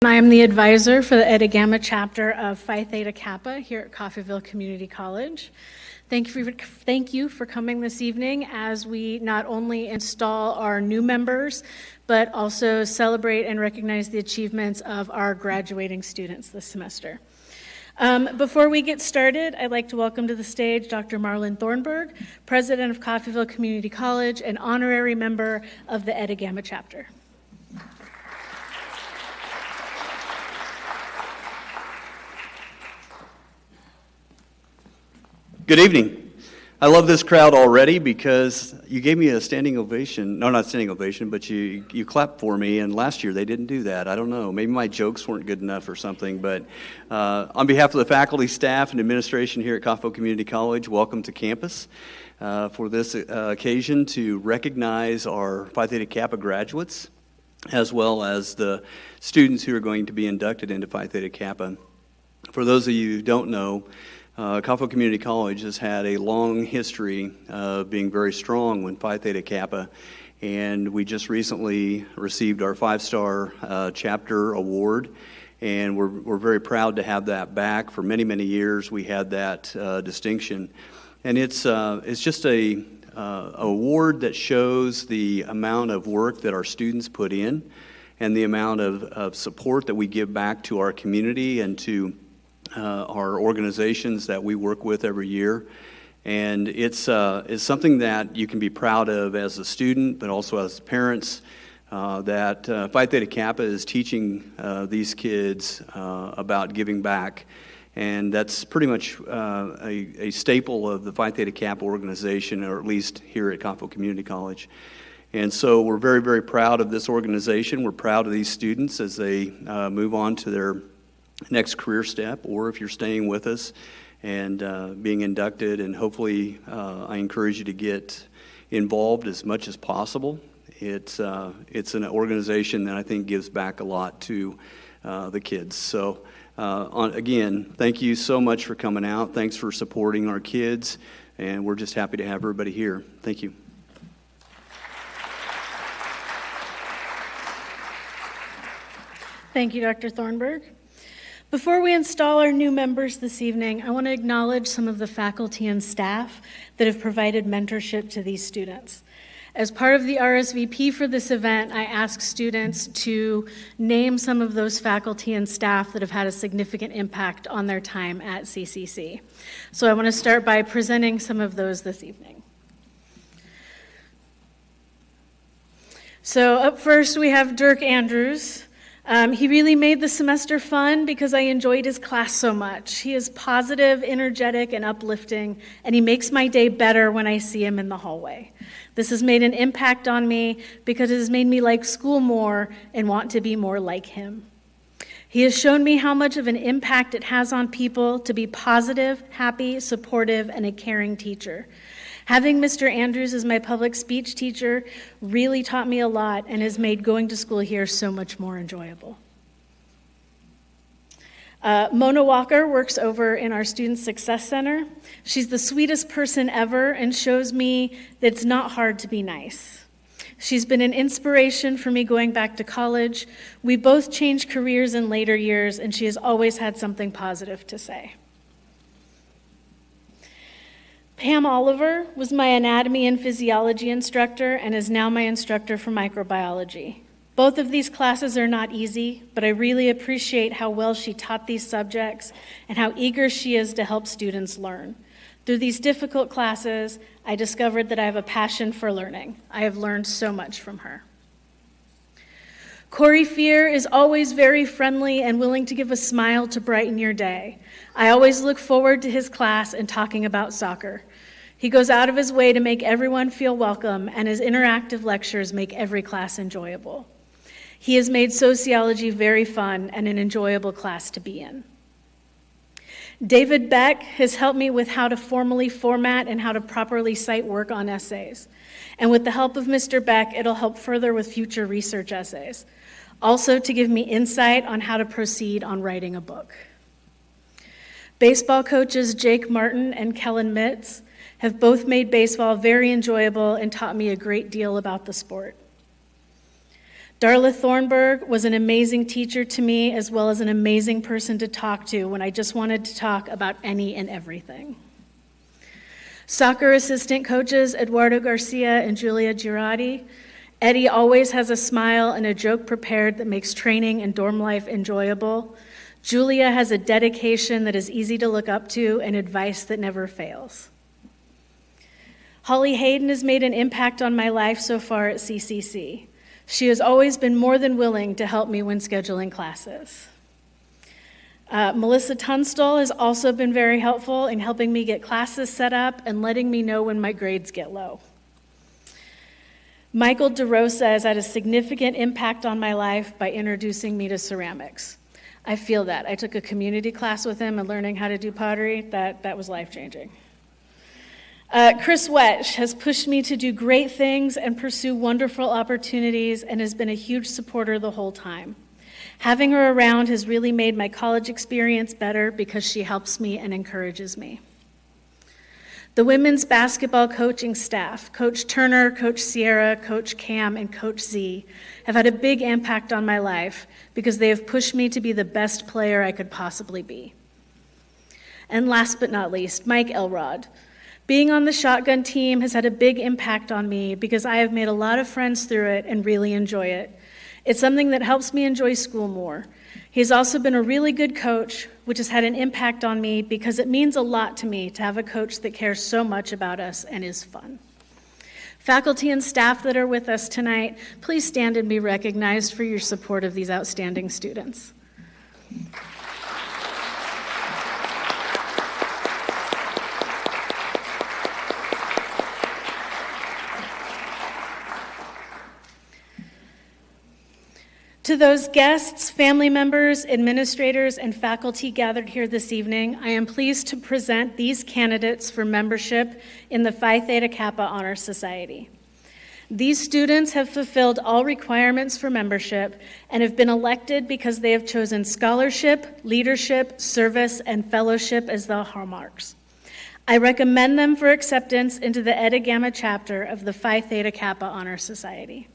I am the advisor for the Eta Gamma Chapter of Phi Theta Kappa here at Coffeyville Community College. Thank you for coming this evening as we not only install our new members, but also celebrate and recognize the achievements of our graduating students this semester. Before we get started, I'd like to welcome to the stage Dr. Marlon Thornburg, President of Coffeyville Community College and honorary member of the Eta Gamma Chapter. Good evening. I love this crowd already because you gave me a standing ovation. No, not standing ovation, but you clapped for me, and last year they didn't do that. I don't know. Maybe my jokes weren't good enough or something, but on behalf of the faculty, staff, and administration here at Coffeyville Community College, welcome to campus for this occasion to recognize our Phi Theta Kappa graduates, as well as the students who are going to be inducted into Phi Theta Kappa. For those of you who don't know, Coffeyville Community College has had a long history of being very strong with Phi Theta Kappa, and we just recently received our 5-star chapter award, and we're very proud to have that back. For many, many years we had that distinction, and it's just a award that shows the amount of work that our students put in and the amount of support that we give back to our community and to our organizations that we work with every year. And it's something that you can be proud of as a student, but also as parents, that Phi Theta Kappa is teaching these kids about giving back. And that's pretty much a staple of the Phi Theta Kappa organization, or at least here at Coffeyville Community College. And so we're very, very proud of this organization. We're proud of these students as they move on to their next career step, or if you're staying with us and being inducted, and hopefully I encourage you to get involved as much as possible. It's an organization that I think gives back a lot to the kids. So again, thank you so much for coming out. Thanks for supporting our kids, and we're just happy to have everybody here. Thank you. Thank you, Dr. Thornburg. Before we install our new members this evening, I want to acknowledge some of the faculty and staff that have provided mentorship to these students. As part of the RSVP for this event, I asked students to name some of those faculty and staff that have had a significant impact on their time at CCC. So I want to start by presenting some of those this evening. So up first, we have Dirk Andrews. He really made the semester fun because I enjoyed his class so much. He is positive, energetic, and uplifting, and he makes my day better when I see him in the hallway. This has made an impact on me because it has made me like school more and want to be more like him. He has shown me how much of an impact it has on people to be positive, happy, supportive, and a caring teacher. Having Mr. Andrews as my public speech teacher really taught me a lot and has made going to school here so much more enjoyable. Mona Walker works over in our Student Success Center. She's the sweetest person ever and shows me that it's not hard to be nice. She's been an inspiration for me going back to college. We both changed careers in later years, and she has always had something positive to say. Pam Oliver was my anatomy and physiology instructor and is now my instructor for microbiology. Both of these classes are not easy, but I really appreciate how well she taught these subjects and how eager she is to help students learn. Through these difficult classes, I discovered that I have a passion for learning. I have learned so much from her. Corey Fear is always very friendly and willing to give a smile to brighten your day. I always look forward to his class and talking about soccer. He goes out of his way to make everyone feel welcome, and his interactive lectures make every class enjoyable. He has made sociology very fun and an enjoyable class to be in. David Beck has helped me with how to formally format and how to properly cite work on essays. And with the help of Mr. Beck, it'll help further with future research essays. Also to give me insight on how to proceed on writing a book. Baseball coaches Jake Martin and Kellen Mitz have both made baseball very enjoyable and taught me a great deal about the sport. Darla Thornburg was an amazing teacher to me, as well as an amazing person to talk to when I just wanted to talk about any and everything. Soccer assistant coaches Eduardo Garcia and Julia Girardi. Eddie always has a smile and a joke prepared that makes training and dorm life enjoyable. Julia has a dedication that is easy to look up to and advice that never fails. Holly Hayden has made an impact on my life so far at CCC. She has always been more than willing to help me when scheduling classes. Melissa Tunstall has also been very helpful in helping me get classes set up and letting me know when my grades get low. Michael DeRosa has had a significant impact on my life by introducing me to ceramics. I feel that. I took a community class with him and learning how to do pottery. That was life-changing. Chris Wetsch has pushed me to do great things and pursue wonderful opportunities and has been a huge supporter the whole time. Having her around has really made my college experience better because she helps me and encourages me. The women's basketball coaching staff, Coach Turner, Coach Sierra, Coach Cam, and Coach Z, have had a big impact on my life because they have pushed me to be the best player I could possibly be. And last but not least, Mike Elrod. Being on the shotgun team has had a big impact on me because I have made a lot of friends through it and really enjoy it. It's something that helps me enjoy school more. He's also been a really good coach, which has had an impact on me because it means a lot to me to have a coach that cares so much about us and is fun. Faculty and staff that are with us tonight, please stand and be recognized for your support of these outstanding students. To those guests, family members, administrators, and faculty gathered here this evening, I am pleased to present these candidates for membership in the Phi Theta Kappa Honor Society. These students have fulfilled all requirements for membership and have been elected because they have chosen scholarship, leadership, service, and fellowship as the hallmarks. I recommend them for acceptance into the Eta Gamma Chapter of the Phi Theta Kappa Honor Society.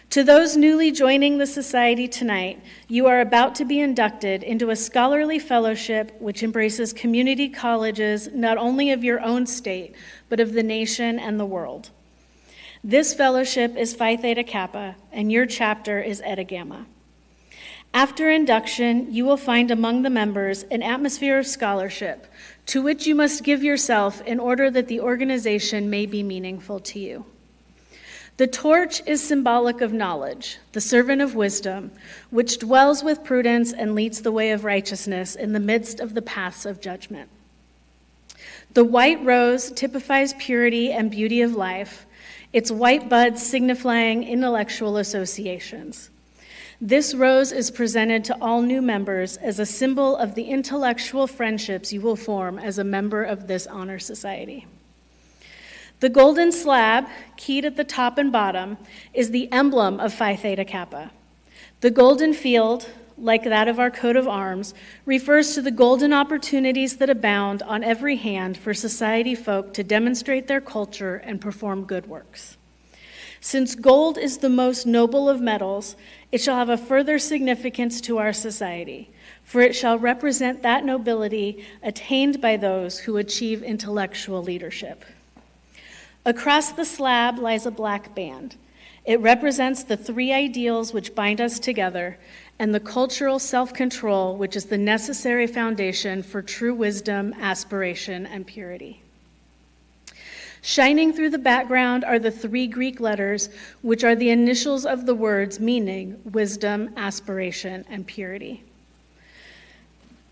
To those newly joining the society tonight, you are about to be inducted into a scholarly fellowship which embraces community colleges not only of your own state, but of the nation and the world. This fellowship is Phi Theta Kappa, and your chapter is Eta Gamma. After induction, you will find among the members an atmosphere of scholarship to which you must give yourself in order that the organization may be meaningful to you. The torch is symbolic of knowledge, the servant of wisdom, which dwells with prudence and leads the way of righteousness in the midst of the paths of judgment. The white rose typifies purity and beauty of life, its white buds signifying intellectual associations. This rose is presented to all new members as a symbol of the intellectual friendships you will form as a member of this honor society. The golden slab, keyed at the top and bottom, is the emblem of Phi Theta Kappa. The golden field, like that of our coat of arms, refers to the golden opportunities that abound on every hand for society folk to demonstrate their culture and perform good works. Since gold is the most noble of metals, it shall have a further significance to our society, for it shall represent that nobility attained by those who achieve intellectual leadership. Across the slab lies a black band. It represents the three ideals which bind us together and the cultural self-control which is the necessary foundation for true wisdom, aspiration, and purity. Shining through the background are the three Greek letters which are the initials of the words meaning wisdom, aspiration, and purity.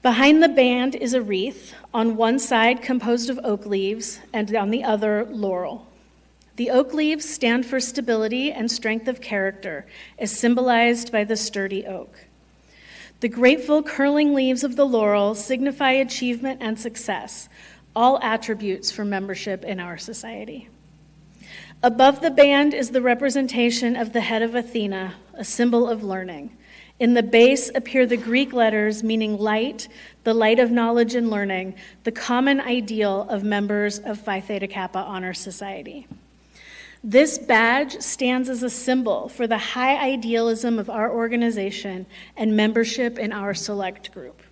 Behind the band is a wreath, on one side composed of oak leaves, and on the other, laurel. The oak leaves stand for stability and strength of character, as symbolized by the sturdy oak. The grateful curling leaves of the laurel signify achievement and success, all attributes for membership in our society. Above the band is the representation of the head of Athena, a symbol of learning. In the base appear the Greek letters meaning light, the light of knowledge and learning, the common ideal of members of Phi Theta Kappa Honor Society. This badge stands as a symbol for the high idealism of our organization and membership in our select group.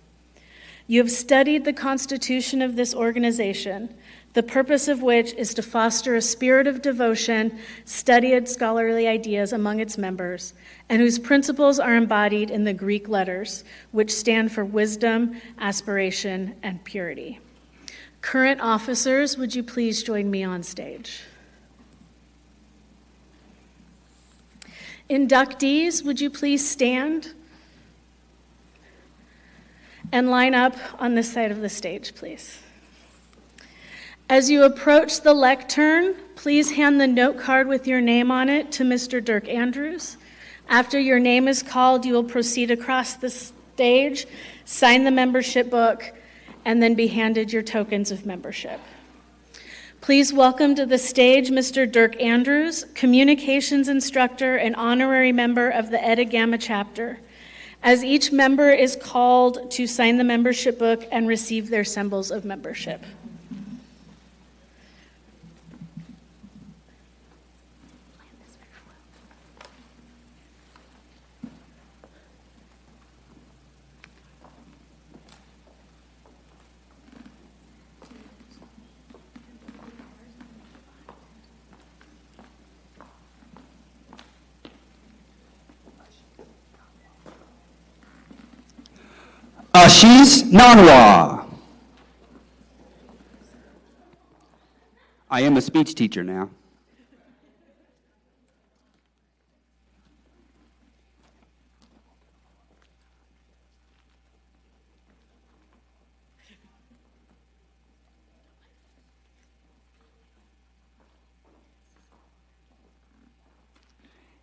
You have studied the constitution of this organization, the purpose of which is to foster a spirit of devotion, studied scholarly ideas among its members, and whose principles are embodied in the Greek letters, which stand for wisdom, aspiration, and purity. Current officers, would you please join me on stage? Inductees, would you please stand and line up on this side of the stage, please? As you approach the lectern, please hand the note card with your name on it to Mr. Dirk Andrews. After your name is called, you will proceed across the stage, sign the membership book, and then be handed your tokens of membership. Please welcome to the stage Mr. Dirk Andrews, communications instructor and honorary member of the Eta Gamma Chapter. As each member is called to sign the membership book and receive their symbols of membership. Ashish Nanwa. I am a speech teacher now.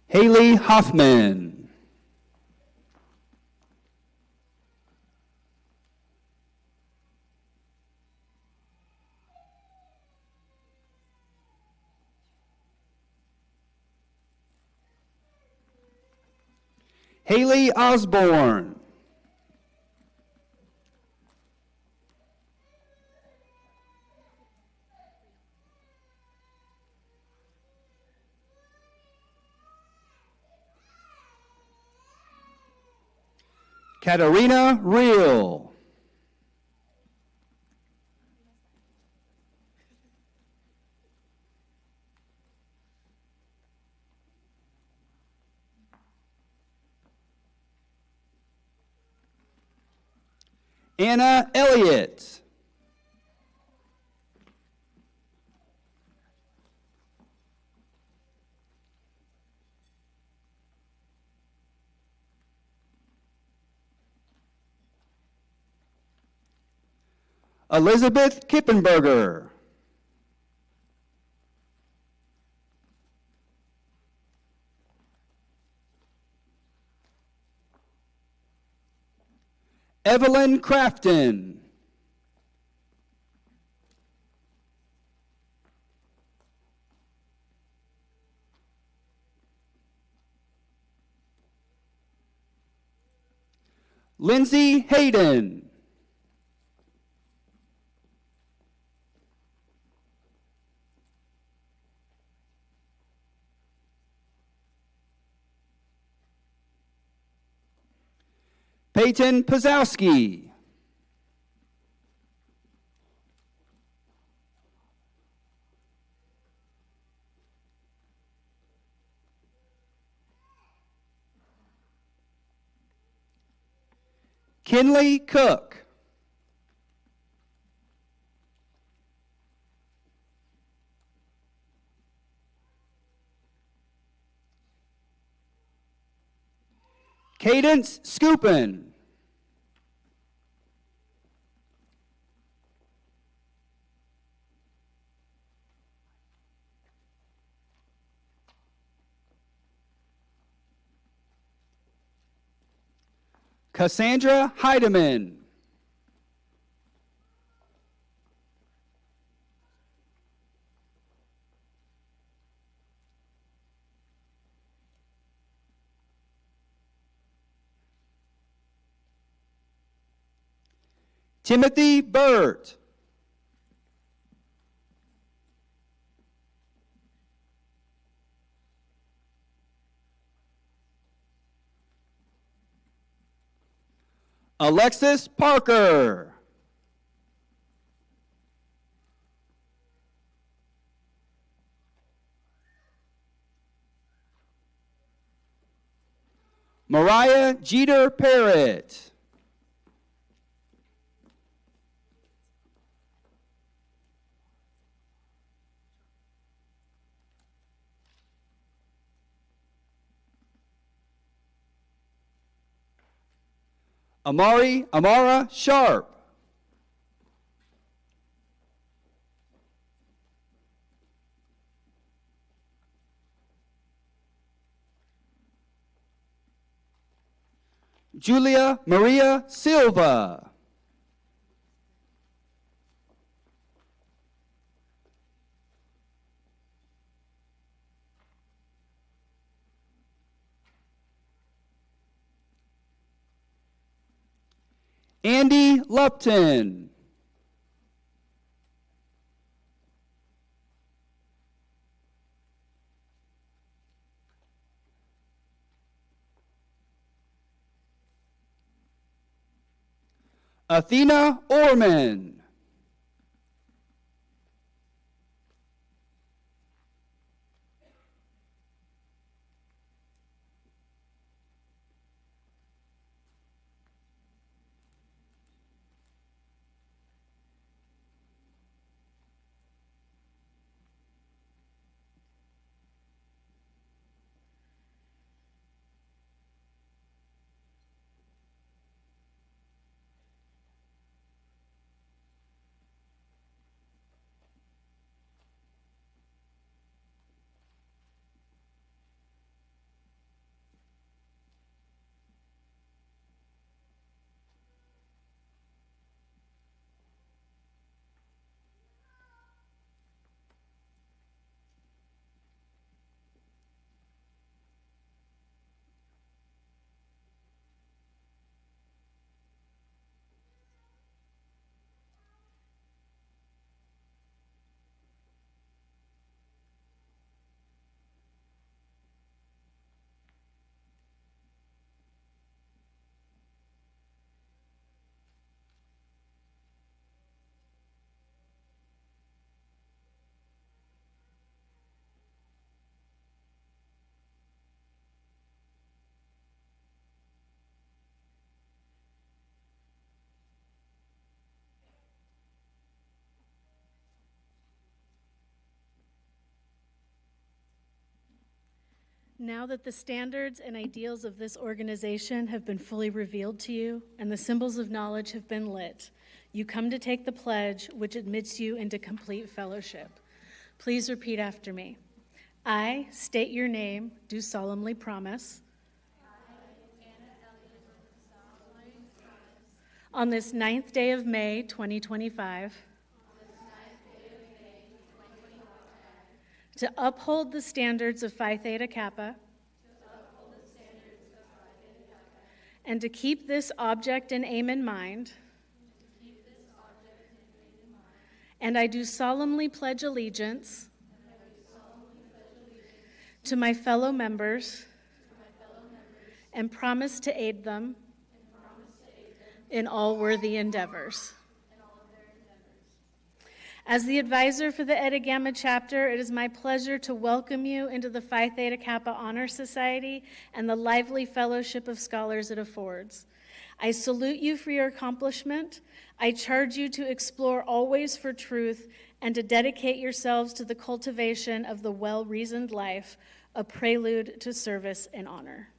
Haley Hoffman. Haley Osborne. Katarina Reel. Anna Elliott. Elizabeth Kippenberger. Evelyn Crafton. Lindsay Hayden. Peyton Pazowski. Kinley Cook. Cadence Scoopin. Cassandra Heidemann. Timothy Burt. Alexis Parker. Mariah Jeter Parrott. Amara Sharp. Julia Maria Silva. Andy Lupton. Athena Orman. Now that the standards and ideals of this organization have been fully revealed to you and the symbols of knowledge have been lit, you come to take the pledge which admits you into complete fellowship. Please repeat after me. I state your name, do solemnly promise. On this 9th day of May, 2025, to uphold the standards of Phi Theta Kappa, and to keep this object and aim in mind, and I do solemnly pledge allegiance to my fellow members and promise to aid them in all worthy endeavors. As the advisor for the Eta Gamma Chapter, it is my pleasure to welcome you into the Phi Theta Kappa Honor Society and the lively fellowship of scholars it affords. I salute you for your accomplishment. I charge you to explore always for truth and to dedicate yourselves to the cultivation of the well-reasoned life, a prelude to service and honor.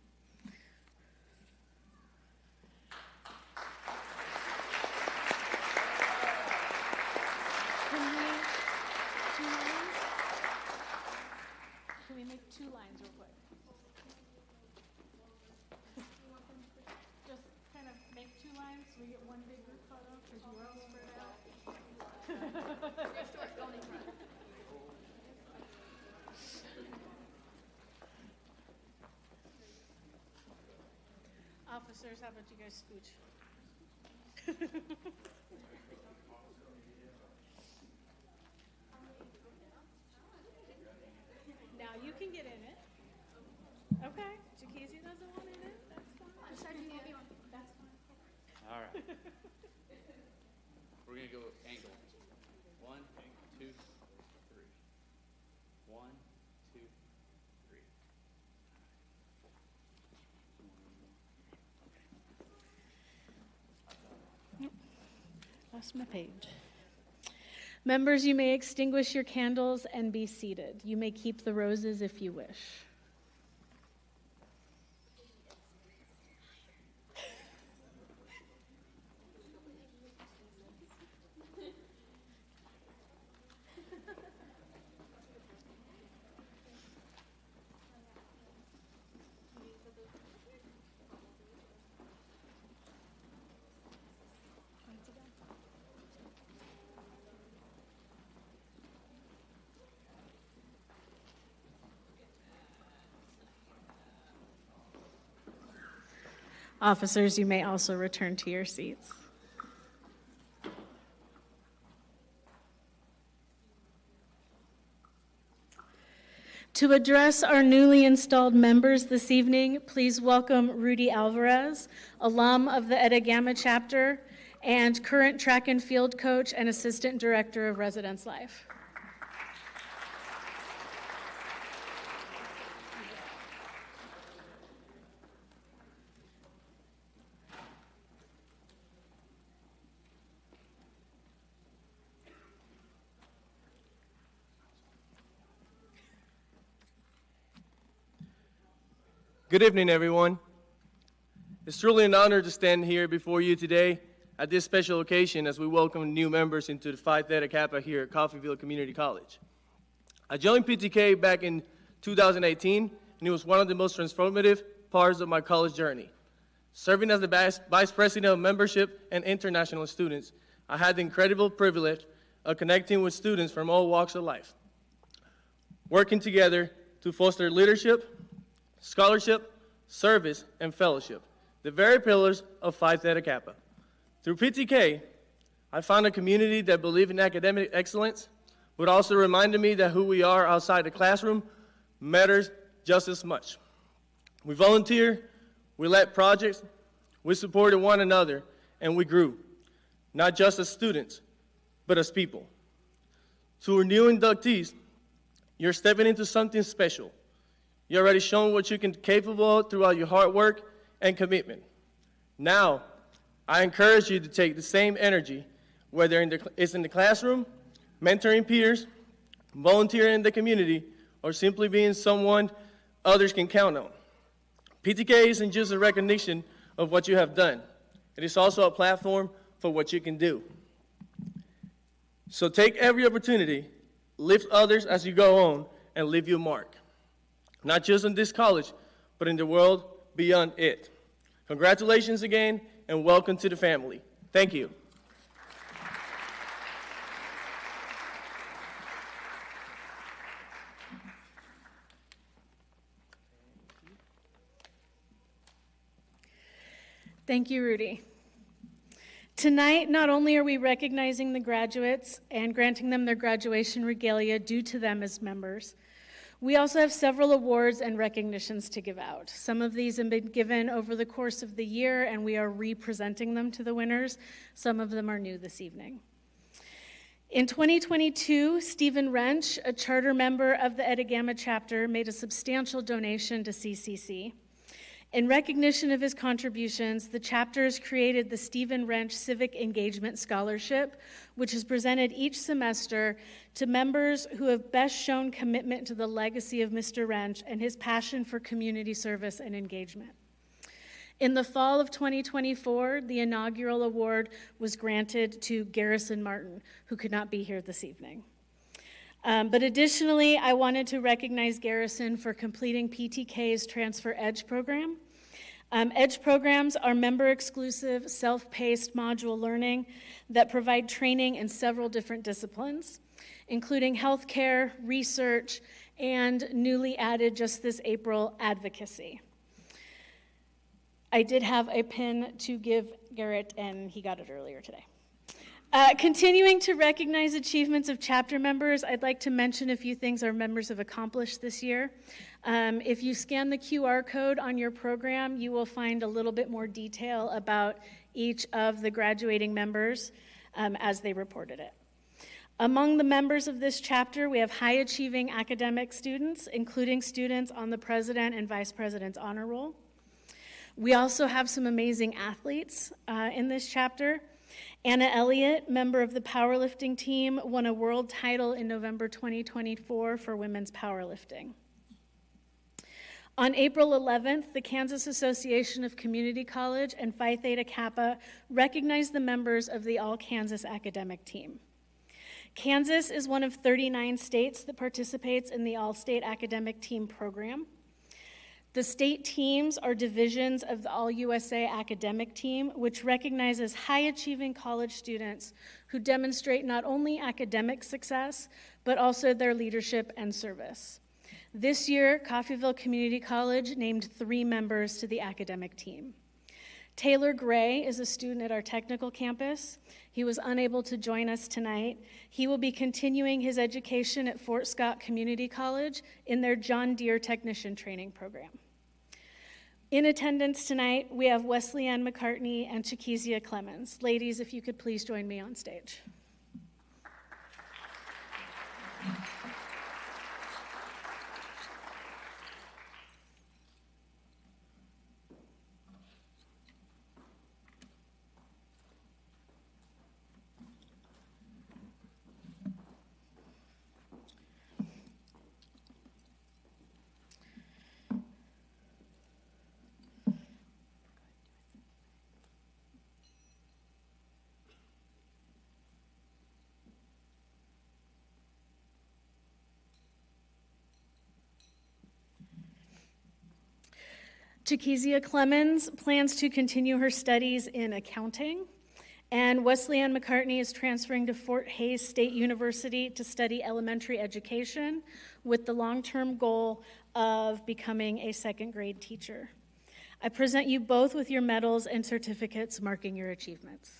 Can we make 2 lines real quick? Just kind of make 2 lines so we get one big group photo because you were all spread out. Officers, how about you guys scooch? Now you can get in it. Okay. Jakeezy doesn't want in it. That's fine. That's fine. We're going to go angle. 1, 2, 3. 1, 2, 3. Lost my page. Members, you may extinguish your candles and be seated. You may keep the roses if you wish. Officers, you may also return to your seats. To address our newly installed members this evening, please welcome Rudy Alvarez, alum of the Eta Gamma Chapter and current track and field coach and assistant director of residence life. Good evening, everyone. It's truly an honor to stand here before you today at this special occasion as we welcome new members into the Phi Theta Kappa here at Coffeyville Community College. I joined PTK back in 2018, and it was one of the most transformative parts of my college journey. Serving as the Vice President of Membership and International Students, I had the incredible privilege of connecting with students from all walks of life, working together to foster leadership, scholarship, service, and fellowship, the very pillars of Phi Theta Kappa. Through PTK, I found a community that believed in academic excellence, but also reminded me that who we are outside the classroom matters just as much. We volunteered, we led projects, we supported one another, and we grew, not just as students, but as people. To our new inductees, you're stepping into something special. You've already shown what you can be capable of throughout your hard work and commitment. Now, I encourage you to take the same energy, whether it's in the classroom, mentoring peers, volunteering in the community, or simply being someone others can count on. PTK isn't just a recognition of what you have done. It is also a platform for what you can do. So take every opportunity, lift others as you go on, and leave your mark. Not just in this college, but in the world beyond it. Congratulations again, and welcome to the family. Thank you. Thank you, Rudy. Tonight, not only are we recognizing the graduates and granting them their graduation regalia due to them as members, we also have several awards and recognitions to give out. Some of these have been given over the course of the year, and we are re-presenting them to the winners. Some of them are new this evening. In 2022, Stephen Wrench, a charter member of the Eta Gamma Chapter, made a substantial donation to CCC. In recognition of his contributions, the chapter has created the Stephen Wrench Civic Engagement Scholarship, which is presented each semester to members who have best shown commitment to the legacy of Mr. Wrench and his passion for community service and engagement. In the fall of 2024, the inaugural award was granted to Garrison Martin, who could not be here this evening. But additionally, I wanted to recognize Garrison for completing PTK's Transfer Edge program. Edge programs are member-exclusive, self-paced module learning that provide training in several different disciplines, including healthcare, research, and newly added just this April, advocacy. I did have a pin to give Garrett, and he got it earlier today. Continuing to recognize achievements of chapter members, I'd like to mention a few things our members have accomplished this year. If you scan the QR code on your program, you will find a little bit more detail about each of the graduating members as they reported it. Among the members of this chapter, we have high-achieving academic students, including students on the President and Vice President's honor roll. We also have some amazing athletes in this chapter. Anna Elliott, member of the powerlifting team, won a world title in November 2024 for women's powerlifting. On April 11th, the Kansas Association of Community College and Phi Theta Kappa recognized the members of the All-Kansas Academic Team. Kansas is one of 39 states that participates in the All-State Academic Team program. The state teams are divisions of the All-USA Academic Team, which recognizes high-achieving college students who demonstrate not only academic success, but also their leadership and service. This year, Coffeyville Community College named 3 members to the academic team. Taylor Gray is a student at our technical campus. He was unable to join us tonight. He will be continuing his education at Fort Scott Community College in their John Deere Technician Training Program. In attendance tonight, we have Wesley Ann McCartney and Chikezia Clemens. Ladies, if you could please join me on stage. Chikezia Clemens plans to continue her studies in accounting, and Wesley Ann McCartney is transferring to Fort Hays State University to study elementary education with the long-term goal of becoming a second-grade teacher. I present you both with your medals and certificates marking your achievements.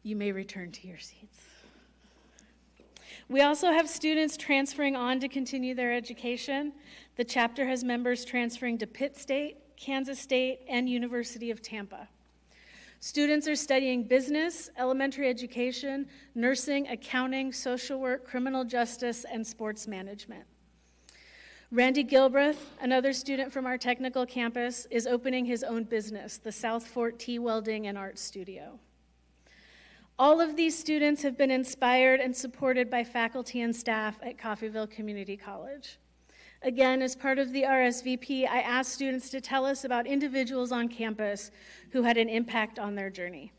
You may return to your seats. We also have students transferring on to continue their education. The chapter has members transferring to Pitt State, Kansas State, and University of Tampa. Students are studying business, elementary education, nursing, accounting, social work, criminal justice, and sports management. Randy Gilbreth, another student from our technical campus, is opening his own business, the South Fort Tea Welding and Art Studio. All of these students have been inspired and supported by faculty and staff at Coffeyville Community College. Again, as part of the RSVP, I asked students to tell us about individuals on campus who had an impact on their journey.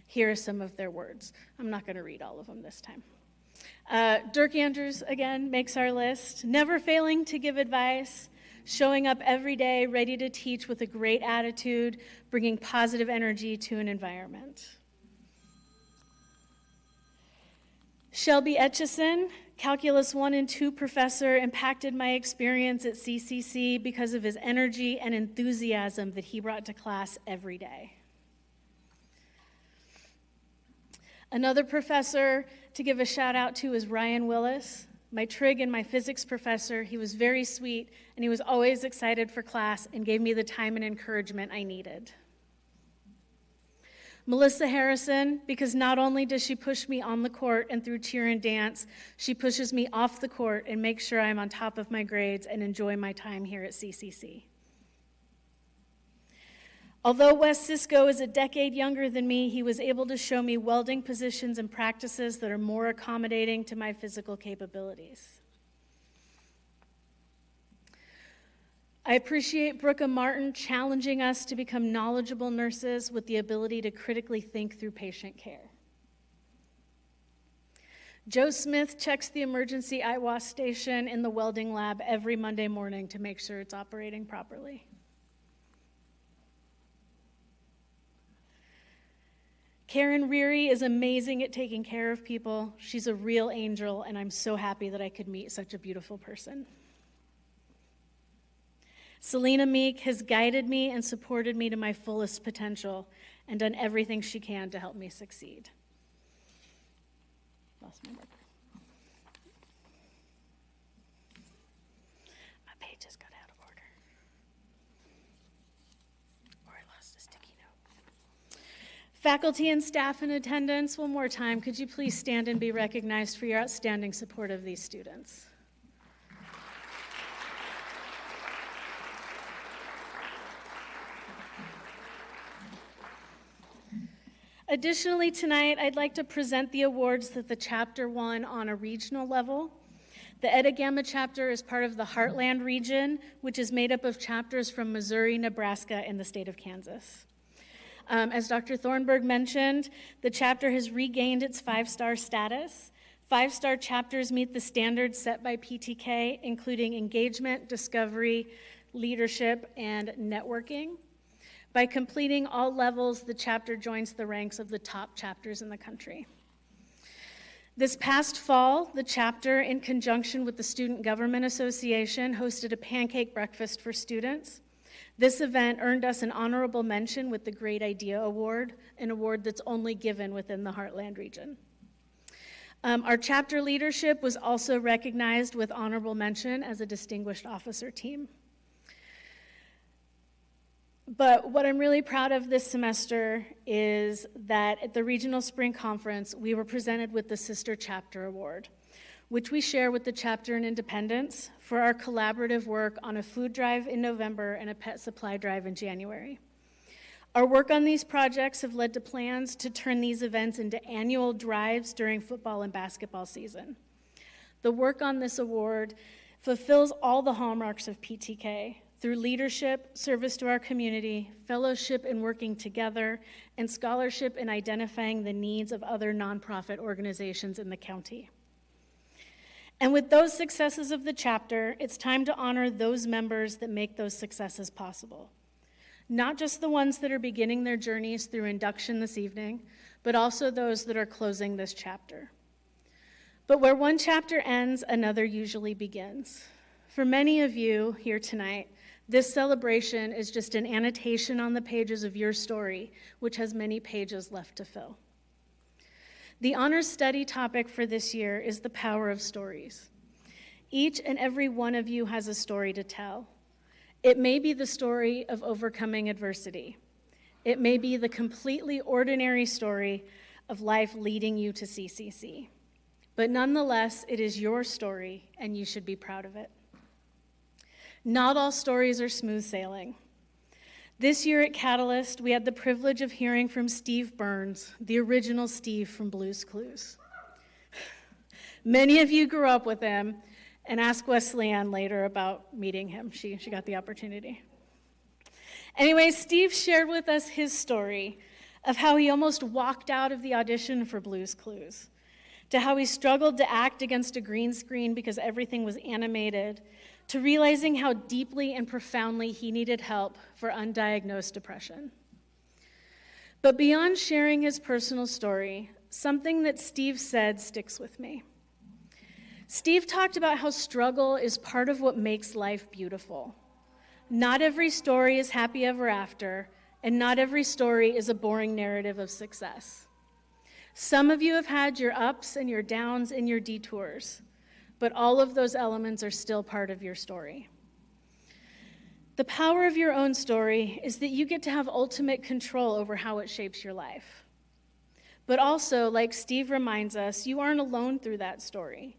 Here are some of their words. I'm not going to read all of them this time. Dirk Andrews, again, makes our list. Never failing to give advice, showing up every day, ready to teach with a great attitude, bringing positive energy to an environment. Shelby Etchison, Calculus 1 and 2 professor, impacted my experience at CCC because of his energy and enthusiasm that he brought to class every day. Another professor to give a shout out to is Ryan Willis, my trig and my physics professor. He was very sweet and he was always excited for class and gave me the time and encouragement I needed. Melissa Harrison, because not only does she push me on the court and through cheer and dance, she pushes me off the court and makes sure I'm on top of my grades and enjoy my time here at CCC. Although Wes Cisco is a decade younger than me, he was able to show me welding positions and practices that are more accommodating to my physical capabilities. I appreciate Brooke and Martin challenging us to become knowledgeable nurses with the ability to critically think through patient care. Joe Smith checks the emergency IWAS station in the welding lab every Monday morning to make sure it's operating properly. Karen Reary is amazing at taking care of people. She's a real angel, and I'm so happy that I could meet such a beautiful person. Selena Meek has guided me and supported me to my fullest potential and done everything she can to help me succeed. Lost my marker. My page just got out of order. Or I lost a sticky note. Faculty and staff in attendance, one more time, could you please stand and be recognized for your outstanding support of these students? Additionally, tonight, I'd like to present the awards that the chapter won on a regional level. The Eta Gamma Chapter is part of the Heartland region, which is made up of chapters from Missouri, Nebraska, and the state of Kansas. As Dr. Thornburg mentioned, the chapter has regained its 5-star status. 5-star chapters meet the standards set by PTK, including engagement, discovery, leadership, and networking. By completing all levels, the chapter joins the ranks of the top chapters in the country. This past fall, the chapter, in conjunction with the Student Government Association, hosted a pancake breakfast for students. This event earned us an honorable mention with the Great Idea Award, an award that's only given within the Heartland region. Our chapter leadership was also recognized with honorable mention as a distinguished officer team. But what I'm really proud of this semester is that at the Regional Spring Conference, we were presented with the Sister Chapter Award, which we share with the chapter in Independence for our collaborative work on a food drive in November and a pet supply drive in January. Our work on these projects have led to plans to turn these events into annual drives during football and basketball season. The work on this award fulfills all the hallmarks of PTK, through leadership, service to our community, fellowship in working together, and scholarship in identifying the needs of other nonprofit organizations in the county. And with those successes of the chapter, it's time to honor those members that make those successes possible. Not just the ones that are beginning their journeys through induction this evening, but also those that are closing this chapter. But where one chapter ends, another usually begins. For many of you here tonight, this celebration is just an annotation on the pages of your story, which has many pages left to fill. The honors study topic for this year is the power of stories. Each and every one of you has a story to tell. It may be the story of overcoming adversity. It may be the completely ordinary story of life leading you to CCC. But nonetheless, it is your story, and you should be proud of it. Not all stories are smooth sailing. This year at Catalyst, we had the privilege of hearing from Steve Burns, the original Steve from Blue's Clues. Many of you grew up with him, and ask Wesley-Ann later about meeting him. She got the opportunity. Anyway, Steve shared with us his story of how he almost walked out of the audition for Blue's Clues, to how he struggled to act against a green screen because everything was animated, to realizing how deeply and profoundly he needed help for undiagnosed depression. But beyond sharing his personal story, something that Steve said sticks with me. Steve talked about how struggle is part of what makes life beautiful. Not every story is happy ever after, and not every story is a boring narrative of success. Some of you have had your ups and your downs and your detours, but all of those elements are still part of your story. The power of your own story is that you get to have ultimate control over how it shapes your life. But also, like Steve reminds us, you aren't alone through that story.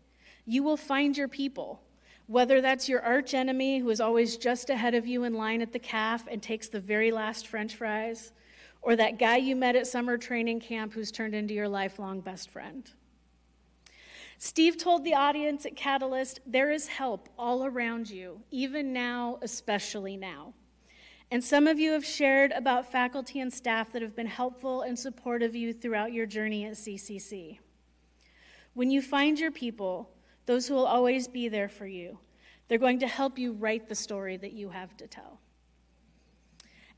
You will find your people, whether that's your arch enemy who is always just ahead of you in line at the CAF and takes the very last French fries, or that guy you met at summer training camp who's turned into your lifelong best friend. Steve told the audience at Catalyst, there is help all around you, even now, especially now. And some of you have shared about faculty and staff that have been helpful and supportive of you throughout your journey at CCC. When you find your people, those who will always be there for you, they're going to help you write the story that you have to tell.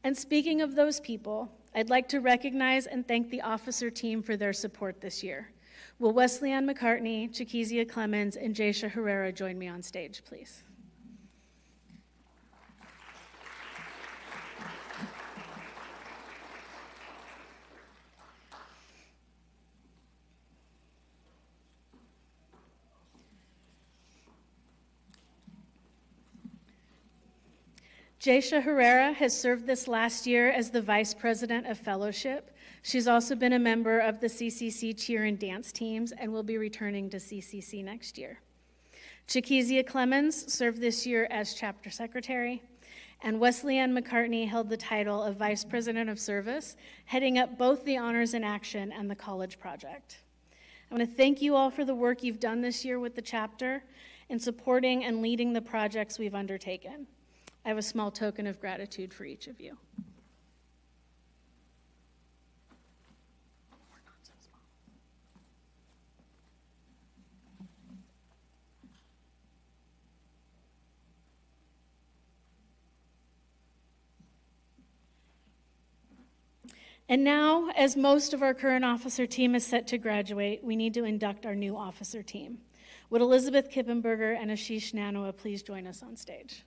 And speaking of those people, I'd like to recognize and thank the officer team for their support this year. Will Wesley Ann McCartney, Chiquizia Clemens, and Jaisha Herrera join me on stage, please? Jaisha Herrera has served this last year as the Vice President of Fellowship. She's also been a member of the CCC cheer and dance teams and will be returning to CCC next year. Chiquizia Clemens served this year as Chapter Secretary, and Wesley Ann McCartney held the title of Vice President of Service, heading up both the Honors in Action and the College Project. I want to thank you all for the work you've done this year with the chapter in supporting and leading the projects we've undertaken. I have a small token of gratitude for each of you. And now, as most of our current officer team is set to graduate, we need to induct our new officer team. Would Elizabeth Kippenberger and Ashish Nanoa please join us on stage?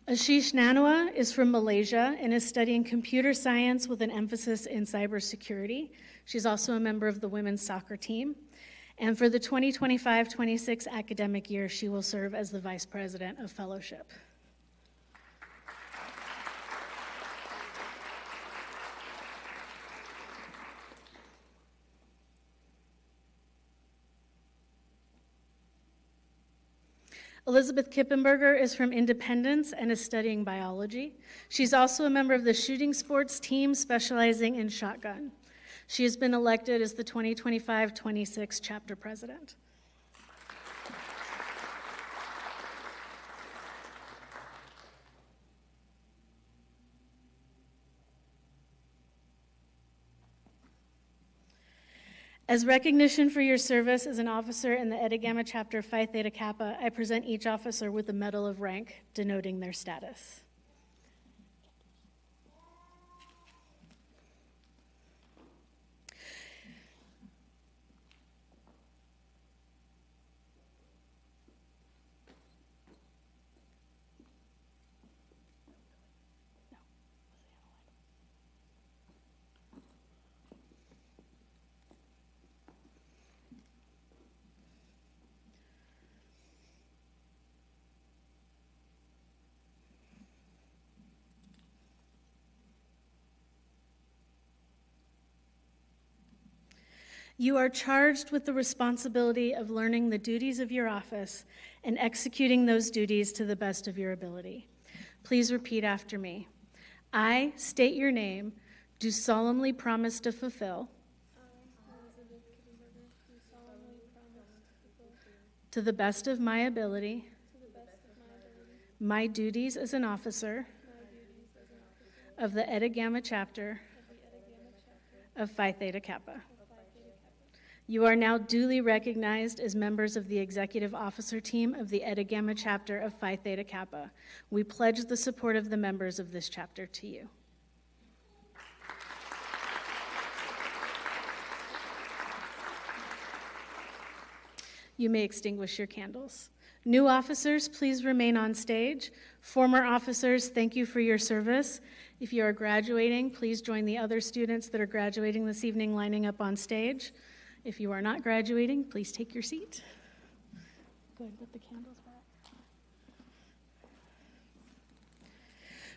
Ashish Nanoa is from Malaysia and is studying computer science with an emphasis in cybersecurity. She's also a member of the women's soccer team. And for the 2025-26 academic year, she will serve as the Vice President of Fellowship. Elizabeth Kippenberger is from Independence and is studying biology. She's also a member of the shooting sports team specializing in shotgun. She has been elected as the 2025-26 chapter president. As recognition for your service as an officer in the Eta Gamma Chapter Phi Theta Kappa, I present each officer with a medal of rank denoting their status. You are charged with the responsibility of learning the duties of your office and executing those duties to the best of your ability. Please repeat after me. I state your name, do solemnly promise to fulfill to the best of my ability my duties as an officer of the Eta Gamma Chapter of Phi Theta Kappa. You are now duly recognized as members of the executive officer team of the Eta Gamma Chapter of Phi Theta Kappa. We pledge the support of the members of this chapter to you. You may extinguish your candles. New officers, please remain on stage. Former officers, thank you for your service. If you are graduating, please join the other students that are graduating this evening lining up on stage. If you are not graduating, please take your seat. Go ahead, put the candles back.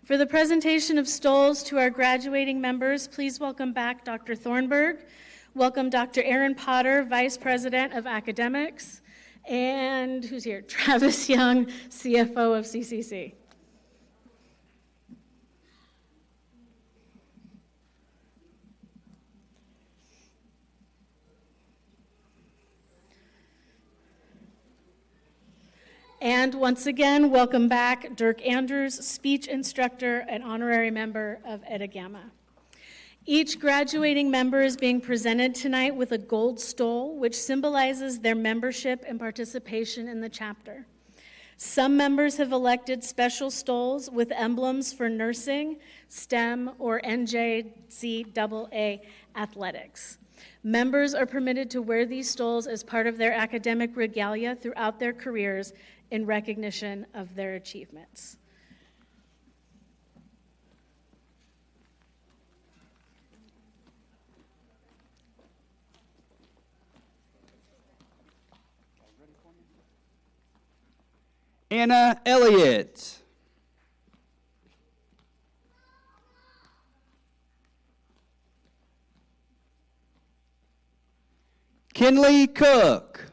For the presentation of stoles to our graduating members, please welcome back Dr. Thornburg. Welcome Dr. Aaron Potter, Vice President of Academics. And who's here? Travis Young, CFO of CCC. And once again, welcome back Dirk Andrews, speech instructor and honorary member of Eta Gamma. Each graduating member is being presented tonight with a gold stole, which symbolizes their membership and participation in the chapter. Some members have elected special stoles with emblems for nursing, STEM, or NJCAA athletics. Members are permitted to wear these stoles as part of their academic regalia throughout their careers in recognition of their achievements. Anna Elliott. Kinley Cook.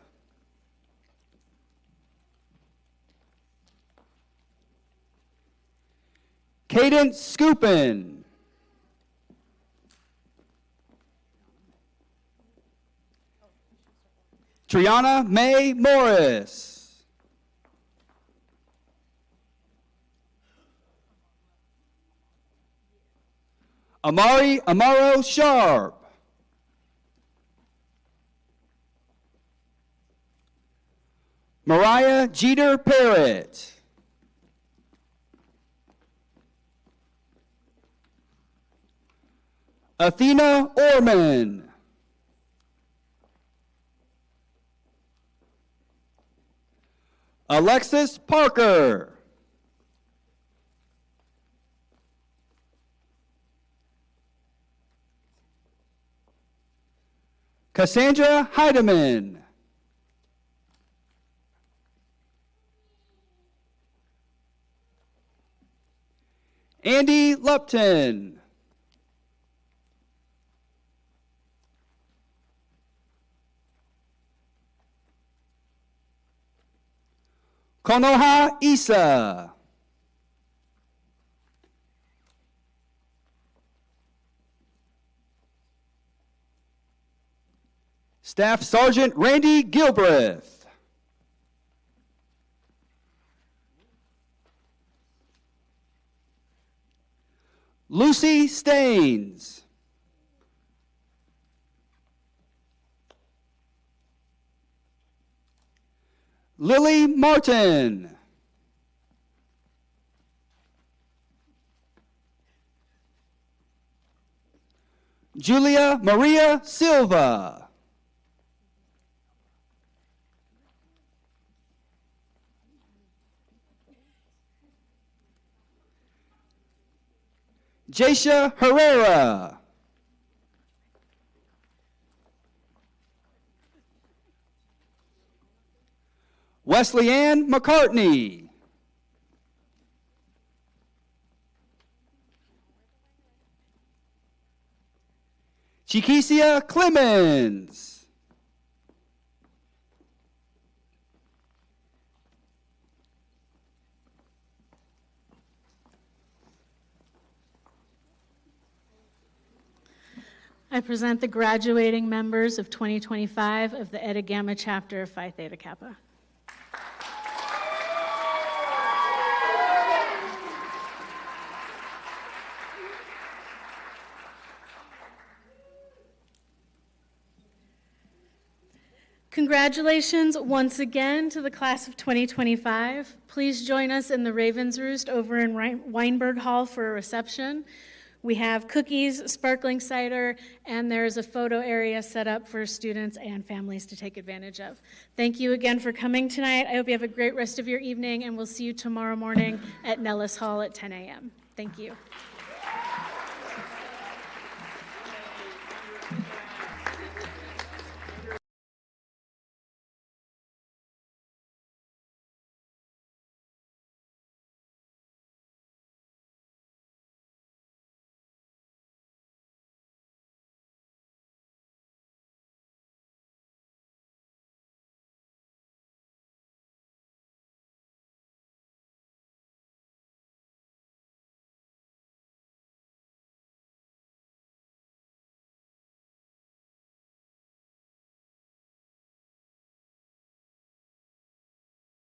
Cadence Scoopin. Triana Mae Morris. Amari Amaro Sharp. Mariah Jeter Parrott. Athena Orman. Alexis Parker. Cassandra Heidemann. Andy Lupton. Konoha Isa. Staff Sergeant Randy Gilbreth. Lucy Staines. Lily Martin. Julia Maria Silva. Jaisha Herrera. Wesley Ann McCartney. Chiquisia Clemens. I present the graduating members of 2025 of the Eta Gamma Chapter of Phi Theta Kappa. Congratulations once again to the class of 2025. Please join us in the Raven's Roost over in Weinberg Hall for a reception. We have cookies, sparkling cider, and there's a photo area set up for students and families to take advantage of. Thank you again for coming tonight. I hope you have a great rest of your evening, and we'll see you tomorrow morning at Nellis Hall at 10 a.m. Thank you.